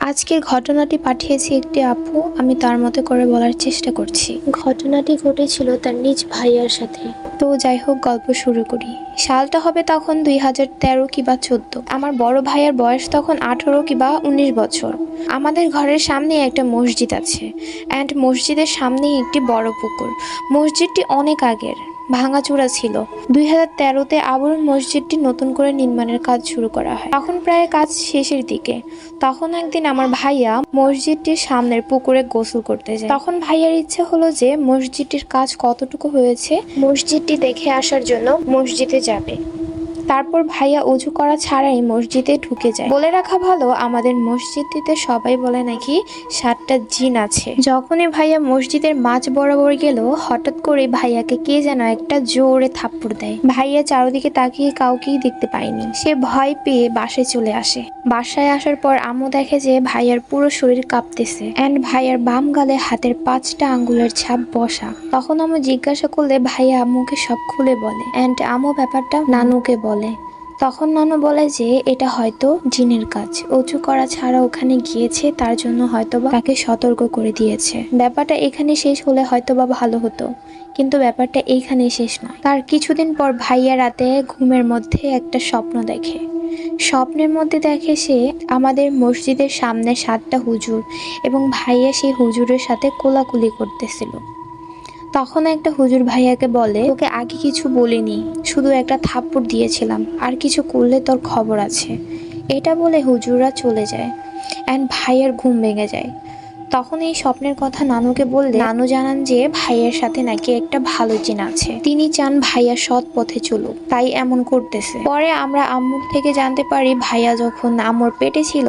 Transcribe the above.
আজকের ঘটনাটি পাঠিয়েছে একটি আপু। আমি তার মতো করে বলার চেষ্টা করছি। ঘটনাটি ঘটেছিল তার নিজ ভাইয়ার সাথে। তো যাই হোক, গল্প শুরু করি। সালটা হবে তখন 2013 কিংবা 14। আমার বড় ভাইয়ের বয়স তখন 18 কিংবা 19 বছর। আমাদের ঘরের সামনে একটা মসজিদ আছে, অ্যান্ড মসজিদের সামনেই একটি বড় পুকুর। মসজিদটি অনেক আগের, ভাঙাচোরা ছিল। 2013-তে আবার মসজিদটি নতুন করে নির্মাণের কাজ শুরু করা হয়। তখন প্রায় কাজ শেষের দিকে। তখন একদিন আমার ভাইয়া মসজিদটির সামনের পুকুরে গোসল করতে যায়। তখন ভাইয়ার ইচ্ছে হলো যে মসজিদটির কাজ কতটুকু হয়েছে মসজিদটি দেখে আসার জন্য মসজিদে যাবে। তারপর ভাইয়া অজু করা ছাড়াই মসজিদে ঢুকে যায়। বলে রাখা ভালো, আমাদের মসজিদটিতে সবাই বলে নাকি 7টা জিন আছে। যখনই ভাইয়া মসজিদের মাঝ বরাবর গেল, হঠাৎ করে ভাইয়াকে কে যেন একটা জোরে থাপ্পড় দেয়। ভাইয়া চারদিকে তাকিয়ে কাউকেই দেখতে পায়নি। সে ভয় পেয়ে বাসায় চলে আসে। বাসায় আসার পর আম্মু দেখে যে ভাইয়ার পুরো শরীর কাঁপতেছে, অ্যান্ড ভাইয়ার বাম গালে হাতের 5টা আঙ্গুলের ছাপ বসা। তখন আম্মু জিজ্ঞাসা করলে ভাইয়া আম্মুকে সব খুলে বলে, অ্যান্ড আম্মু ব্যাপারটা নানুকে বলে। তখন নানু বলে যে এটা হয়তো জিনের কাজ, অজু করা ছাড়া ওখানে গিয়েছে, তার জন্য হয়তোবা তাকে সতর্ক করে দিয়েছে। ব্যাপারটা এখানে শেষ হলে হয়তোবা ভালো হতো, কিন্তু ব্যাপারটা এইখানেই শেষ নয়। তার কিছুদিন পর ভাইয়া রাতে ঘুমের মধ্যে একটা স্বপ্ন দেখে। স্বপ্নের মধ্যে দেখে সে আমাদের মসজিদের সামনে 7টা হুজুর এবং ভাইয়া সেই হুজুরের সাথে কোলাকুলি করতেছিল। তখন একটা হুজুর ভাইয়াকে বলে, তোকে আগে কিছু বলিনি, শুধু একটা থাপ্পড় দিয়েছিলাম, আর কিছু করলে তোর খবর আছে। এটা বলে হুজুররা চলে যায়, অ্যান্ড ভাইয়ার ঘুম ভেঙে যায়। তখন এই স্বপ্নের কথা নানুকে বললে নানু জানান যে ভাইয়ের সাথে নাকি একটা ভালো জিন আছে। তিনি চান ভাইয়া সৎ পথে চলুক, তাই এমন করতেছে। পরে আমরা আম্মুর থেকে জানতে পারি ভাইয়া যখন আম্মুর পেটে ছিল